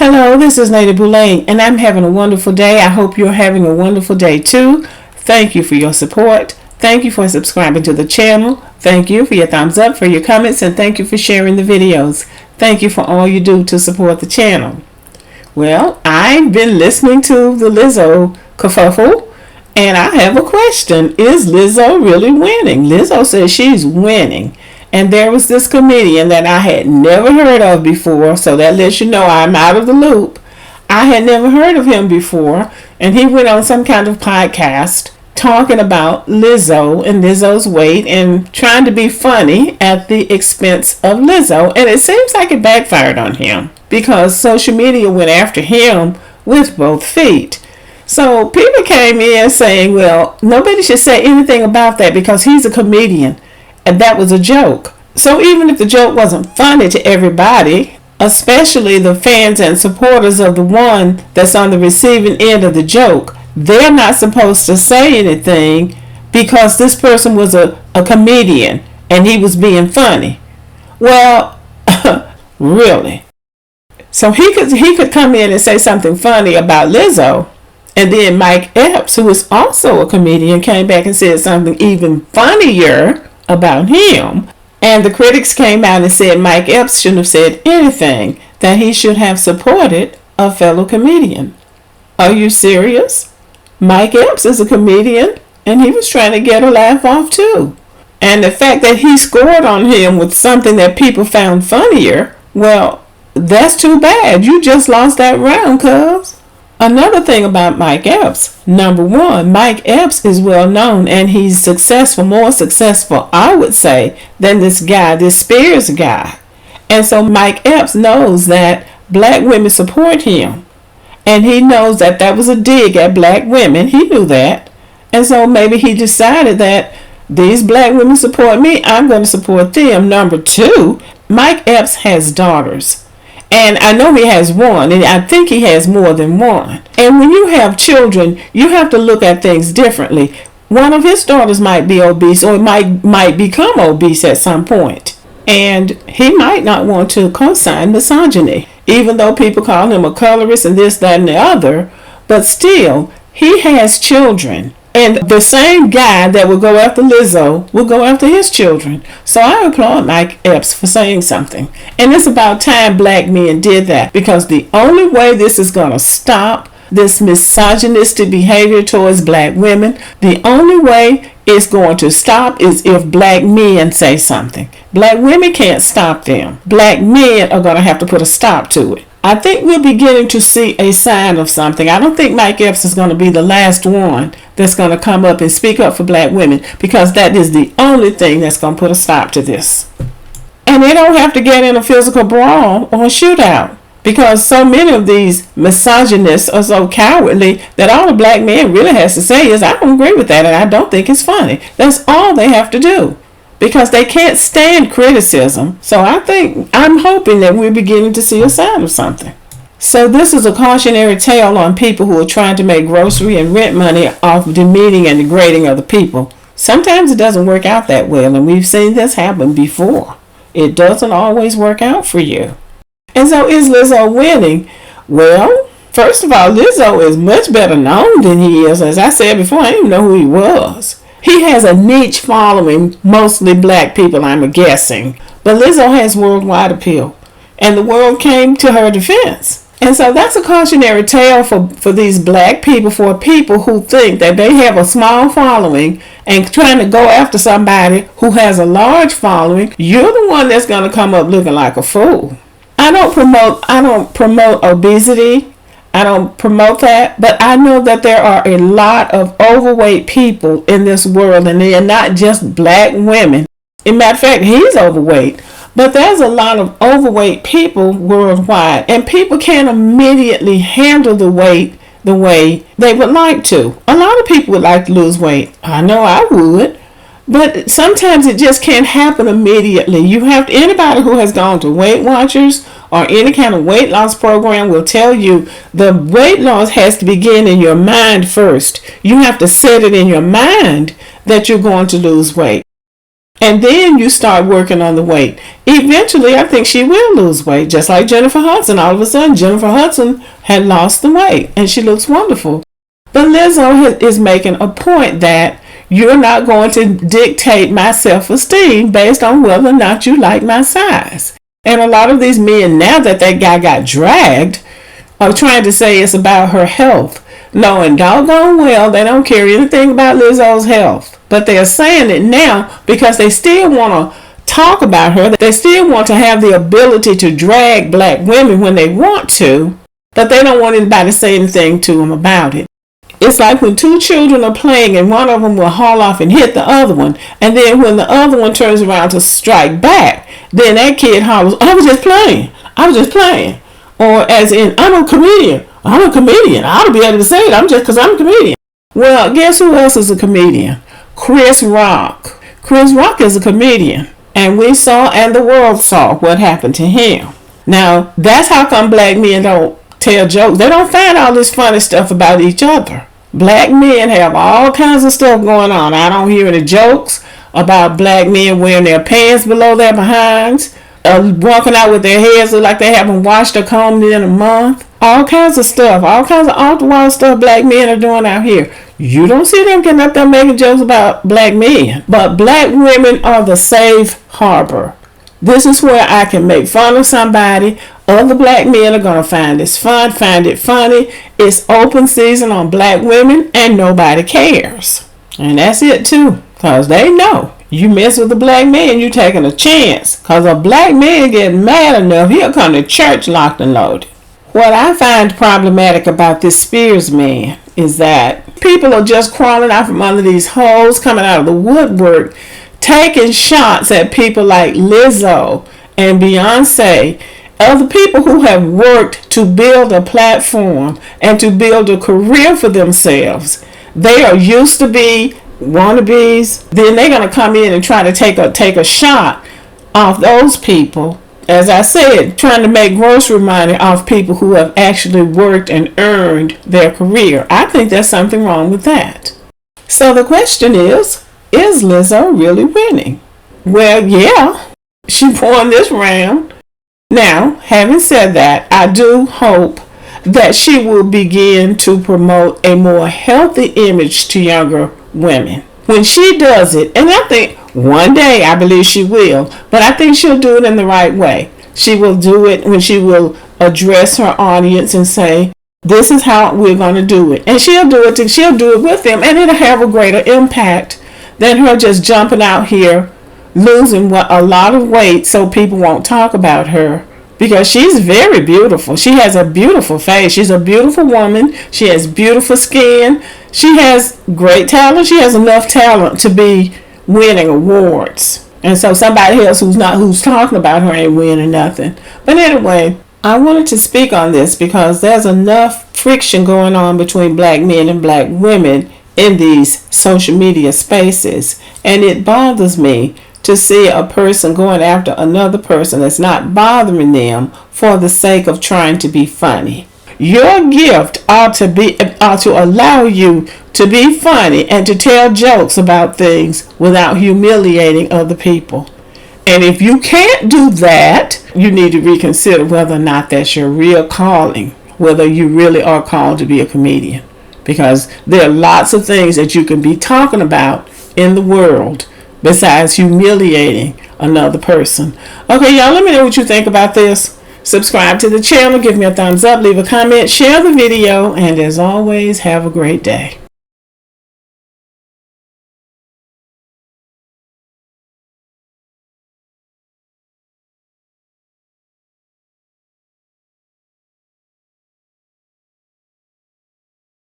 Hello, this is Lady Boulain, and I'm having a wonderful day. I hope you're having a wonderful day too. Thank you for your support. Thank you for subscribing to the channel. Thank you for your thumbs up, for your comments, and thank you for sharing the videos. Thank you for all you do to support the channel. Well, I've been listening to the Lizzo kerfuffle, and I have a question. Is Lizzo really winning? Lizzo says she's winning. And there was this comedian that I had never heard of before, so that lets you know I'm out of the loop. I had never heard of him before, and he went on some kind of podcast talking about Lizzo and Lizzo's weight and trying to be funny at the expense of Lizzo. And it seems like it backfired on him because social media went after him with both feet. So people came in saying, well, nobody should say anything about that because he's a comedian. And that was a joke. So even if the joke wasn't funny to everybody, especially the fans and supporters of the one that's on the receiving end of the joke, they're not supposed to say anything because this person was a comedian and he was being funny. Well, really? So he could come in and say something funny about Lizzo, and then Mike Epps, who is also a comedian, came back and said something even funnier about him, and the critics came out and said Mike Epps shouldn't have said anything, that he should have supported a fellow comedian. Are you serious? Mike Epps is a comedian and he was trying to get a laugh off too. And the fact that he scored on him with something that people found funnier, well, that's too bad. You just lost that round, cuz. Another thing about Mike Epps, number one, Mike Epps is well known and he's successful, more successful, I would say, than this guy, this Spears guy. And so Mike Epps knows that black women support him. And he knows that that was a dig at black women. He knew that. And so maybe he decided that these black women support me, I'm going to support them. Number two, Mike Epps has daughters. And I know he has one, and I think he has more than one. And when you have children, you have to look at things differently. One of his daughters might be obese or might become obese at some point. And he might not want to co-sign misogyny, even though people call him a colorist and this, that, and the other. But still, he has children. And the same guy that will go after Lizzo will go after his children. So I applaud Mike Epps for saying something. And it's about time black men did that. Because the only way this is going to stop this misogynistic behavior towards black women, the only way it's going to stop is if black men say something. Black women can't stop them. Black men are going to have to put a stop to it. I think we're beginning to see a sign of something. I don't think Mike Epps is going to be the last one that's going to come up and speak up for black women, because that is the only thing that's going to put a stop to this. And they don't have to get in a physical brawl or a shootout, because so many of these misogynists are so cowardly that all a black man really has to say is, I don't agree with that and I don't think it's funny. That's all they have to do. Because they can't stand criticism. So I'm hoping that we're beginning to see a sign of something. So this is a cautionary tale on people who are trying to make grocery and rent money off demeaning and degrading other people. Sometimes it doesn't work out that well, and we've seen this happen before. It doesn't always work out for you. And so is Lizzo winning? Well, first of all, Lizzo is much better known than he is. As I said before, I didn't even know who he was. He has a niche following, mostly black people, I'm guessing. But Lizzo has worldwide appeal. And the world came to her defense. And so that's a cautionary tale for these black people, for people who think that they have a small following and trying to go after somebody who has a large following. You're the one that's going to come up looking like a fool. I don't promote obesity. I don't promote that, but I know that there are a lot of overweight people in this world, and they are not just black women. As a matter of fact, he's overweight, but there's a lot of overweight people worldwide, and people can't immediately handle the weight the way they would like to. A lot of people would like to lose weight. I know I would. But sometimes it just can't happen immediately. You have anybody who has gone to Weight Watchers or any kind of weight loss program will tell you the weight loss has to begin in your mind first. You have to set it in your mind that you're going to lose weight. And then you start working on the weight. Eventually, I think she will lose weight, just like Jennifer Hudson. All of a sudden, Jennifer Hudson had lost the weight, and she looks wonderful. But Lizzo is making a point that you're not going to dictate my self-esteem based on whether or not you like my size. And a lot of these men, now that that guy got dragged, are trying to say it's about her health. Knowing doggone well they don't care anything about Lizzo's health. But they're saying it now because they still want to talk about her. They still want to have the ability to drag black women when they want to, but they don't want anybody to say anything to them about it. It's like when two children are playing and one of them will haul off and hit the other one, and then when the other one turns around to strike back, then that kid hollers, I was just playing. I was just playing. Or as in, I'm a comedian. I'm a comedian. I ought to be able to say it. I'm just because I'm a comedian. Well, guess who else is a comedian? Chris Rock. Chris Rock is a comedian. And we saw and the world saw what happened to him. Now, that's how come black men don't tell jokes. They don't find all this funny stuff about each other. Black men have all kinds of stuff going on. I don't hear any jokes about black men wearing their pants below their behinds, walking out with their heads look like they haven't washed or combed in a month. All kinds of stuff, all kinds of off-the-wall stuff black men are doing out here. You don't see them getting up there making jokes about black men. But black women are the safe harbor. This is where I can make fun of somebody. Other black men are going to find this fun, find it funny. It's open season on black women and nobody cares. And that's it too. Because they know. You mess with a black man, you taking a chance. Because a black man get mad enough, he'll come to church locked and loaded. What I find problematic about this Spears man is that people are just crawling out from under these holes, coming out of the woodwork, taking shots at people like Lizzo and Beyonce, other people who have worked to build a platform and to build a career for themselves. They are used to be wannabes. Then they're going to come in and try to take a shot off those people. As I said, trying to make grocery money off people who have actually worked and earned their career. I think there's something wrong with that. So the question is Lizzo really winning? Well, yeah, she won this round. Now, having said that, I do hope that she will begin to promote a more healthy image to younger women. When she does it, and I think one day I believe she will, but I think she'll do it in the right way. She will do it when she will address her audience and say, this is how we're going to do it. And she'll do it with them, and it'll have a greater impact than her just jumping out here, losing a lot of weight so people won't talk about her. Because she's very beautiful. She has a beautiful face. She's a beautiful woman. She has beautiful skin. She has great talent. She has enough talent to be winning awards. And so somebody else who's talking about her ain't winning nothing. But anyway, I wanted to speak on this because there's enough friction going on between black men and black women in these social media spaces. And it bothers me to see a person going after another person that's not bothering them for the sake of trying to be funny. Your gift ought to allow you to be funny and to tell jokes about things without humiliating other people. And if you can't do that, you need to reconsider whether or not that's your real calling, whether you really are called to be a comedian. Because there are lots of things that you can be talking about in the world besides humiliating another person. Okay, y'all, let me know what you think about this. Subscribe to the channel, give me a thumbs up, leave a comment, share the video, and as always, have a great day.